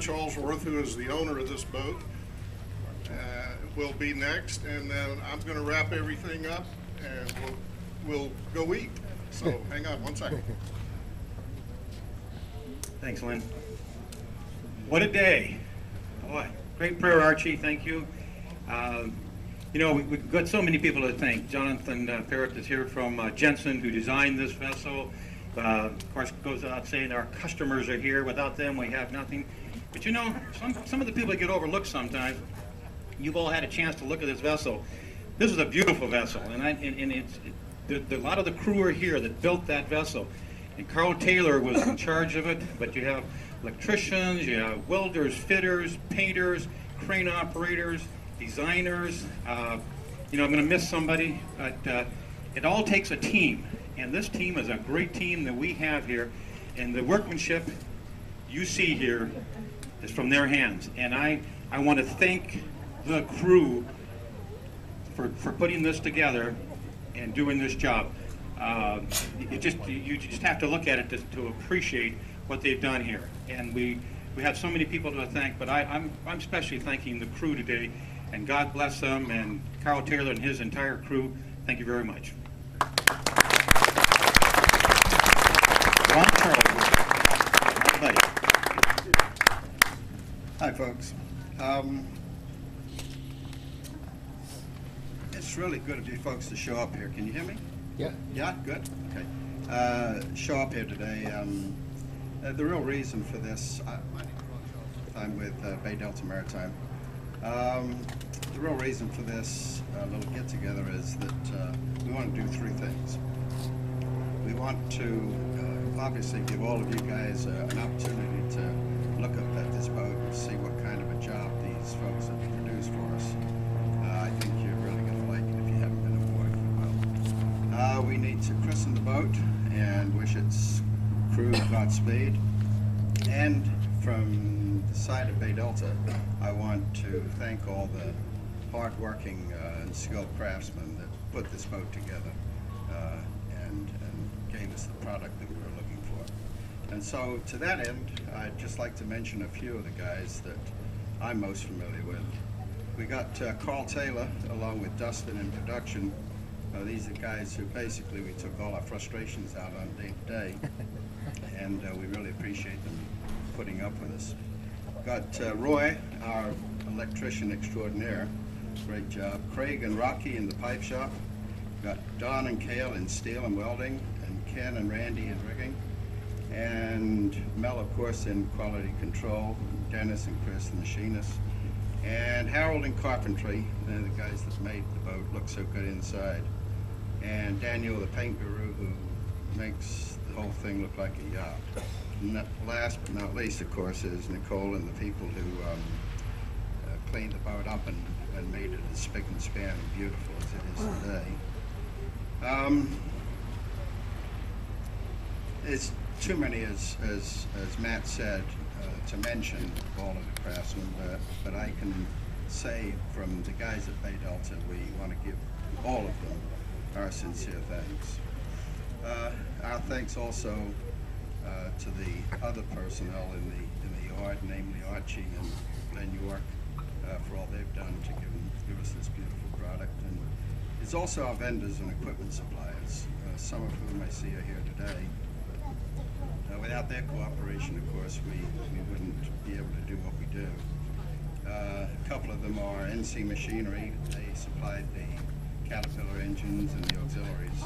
John Charlesworth, who is the owner of this boat, will be next, and then I'm going to wrap everything up, and we'll go eat. So hang on one second. Thanks, Lynn. What a day. Boy, great prayer, Archie. Thank you. You know, we've got so many people to thank. Jonathan Parrott is here from Jensen, who designed this vessel. Of course, goes without saying our customers are here. Without them, we have nothing. But you know, some of the people get overlooked sometimes. You've all had a chance to look at this vessel. This is a beautiful vessel, and a lot of the crew are here that built that vessel. And Carl Taylor was in charge of it, but you have electricians, you have welders, fitters, painters, crane operators, designers. You know, I'm going to miss somebody, but it all takes a team. And this team is a great team that we have here. And the workmanship you see here is from their hands. And I want to thank the crew for putting this together and doing this job. You just have to look at it to appreciate what they've done here. And we have so many people to thank, but I'm especially thanking the crew today, and God bless them, and Carl Taylor and his entire crew. Thank you very much. Ron Charles, my buddy. Hi, folks. It's really good of you folks to show up here. Can you hear me? Yeah. Yeah, good. Okay. Show up here today. The real reason for this, my name is Ron Charles. I'm with BayDelta Maritime. The real reason for this little get-together is that we want to do three things. We want to obviously give all of you guys an opportunity to look up at this boat and see what kind of a job these folks have produced for us. I think you're really going to like it if you haven't been aboard for a while. We need to christen the boat and wish its crew Godspeed. And from the side of BayDelta, I want to thank all the hard-working and skilled craftsmen that put this boat together and gave us the product that we were looking for. And so to that end, I'd just like to mention a few of the guys that I'm most familiar with. We got Carl Taylor along with Dustin in production. These are guys who basically we took all our frustrations out on day to day, and we really appreciate them putting up with us. Got Roy, our electrician extraordinaire. Great job. Craig and Rocky in the pipe shop. Got Don and Cale in steel and welding, and Ken and Randy in rigging. And Mel, of course, in quality control. Dennis and Chris, the machinists. And Harold in carpentry. They're the guys that made the boat look so good inside. And Daniel, the paint guru, who makes the whole thing look like a yacht. And last but not least, of course, is Nicole and the people who cleaned the boat up and made it as spick and span and beautiful as it is today. It's too many, as Matt said, to mention all of the craftsmen, but I can say from the guys at BayDelta, we want to give all of them our sincere thanks. Our thanks also to the other personnel in the yard, namely Archie and Glenn York, for all they've done to give us this beautiful product. And it's also our vendors and equipment suppliers, some of whom I see are here today. Without their cooperation, of course, we wouldn't be able to do what we do. A couple of them are NC Machinery. They supplied the Caterpillar engines and the auxiliaries.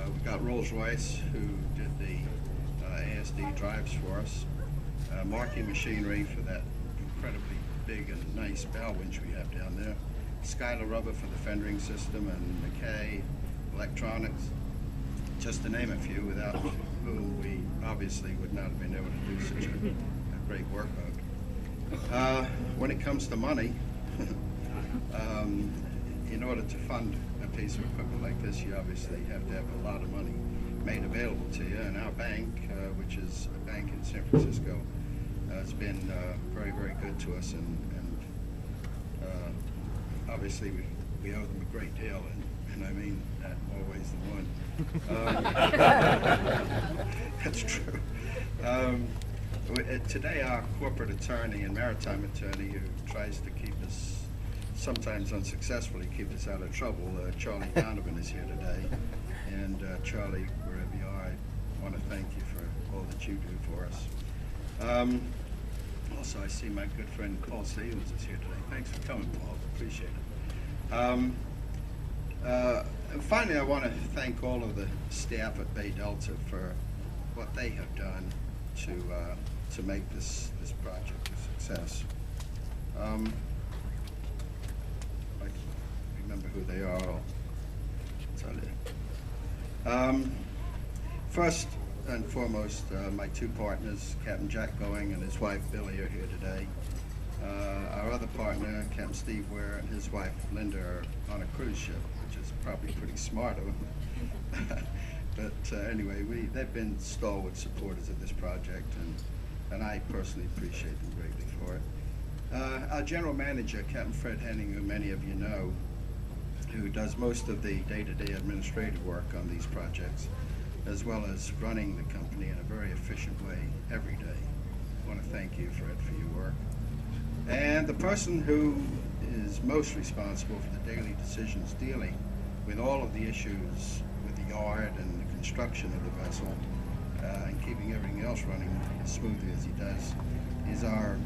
We've got Rolls-Royce, who did the ASD drives for us. Markey Machinery for that incredibly big and nice bow winch we have down there. Skylar Rubber for the fendering system, and McKay Electronics, just to name a few, without whom we obviously would not have been able to do such a great workload. When it comes to money, in order to fund a piece of equipment like this, you obviously have to have a lot of money made available to you. And our bank, which is a bank in San Francisco, has been very, very good to us, and obviously we owe them a great deal, and I mean that always the one. That's true. Today, our corporate attorney and maritime attorney, who tries to keep us, sometimes unsuccessfully, keep us out of trouble, Charlie Donovan, is here today. And Charlie, wherever you are, I want to thank you for all that you do for us. Also, I see my good friend Paul Stevens is here today. Thanks for coming, Paul. Appreciate it. And finally, I want to thank all of the staff at BayDelta for what they have done to make this project a success. If I remember who they are, I'll tell you. First and foremost, my two partners, Captain Jack Going and his wife Billy, are here today. Our other partner, Captain Steve Ware, and his wife Linda are on a cruise ship, which is probably pretty smart of them. But anyway, they've been stalwart supporters of this project, and I personally appreciate them greatly for it. Our general manager, Captain Fred Henning, who many of you know, who does most of the day-to-day administrative work on these projects, as well as running the company in a very efficient way every day. I want to thank you, Fred, for your work. And the person who is most responsible for the daily decisions dealing with all of the issues with the yard and the construction of the vessel, and keeping everything else running as smoothly as he does, is our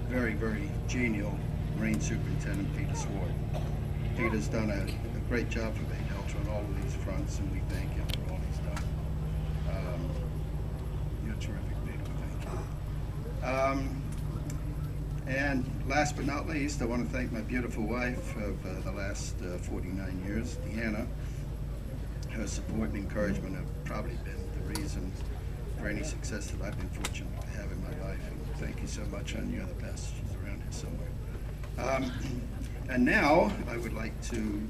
very, very genial Marine Superintendent, Peter Swart. Peter's done a great job for BayDelta on all of these fronts, and we thank him for all he's done. You're terrific, Peter. Thank you. And last but not least, I want to thank my beautiful wife of the last 49 years, Deanna. Her support and encouragement have probably been the reason for any success that I've been fortunate to have in my life. And thank you so much, and you're the best. She's around here somewhere. And now I would like to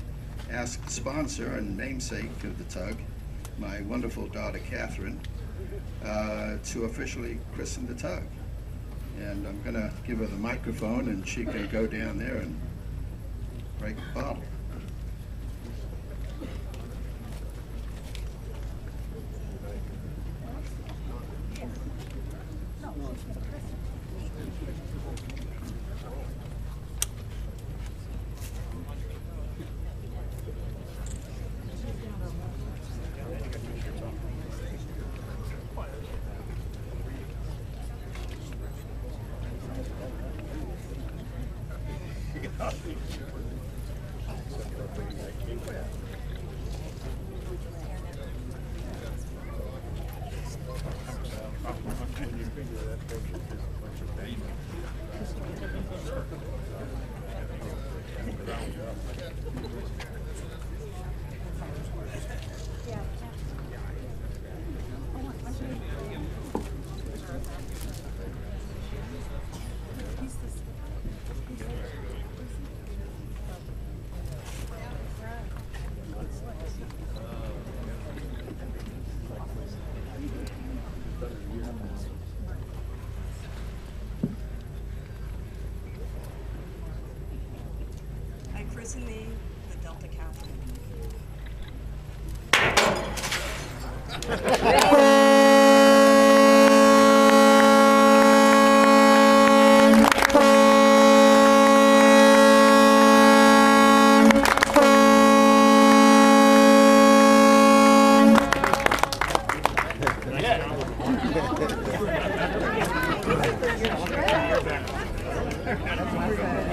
ask the sponsor and namesake of the tug, my wonderful daughter Catherine, to officially christen the tug. And I'm going to give her the microphone, and she can go down there and break the bottle. Christening the Delta Cathryn. Yeah.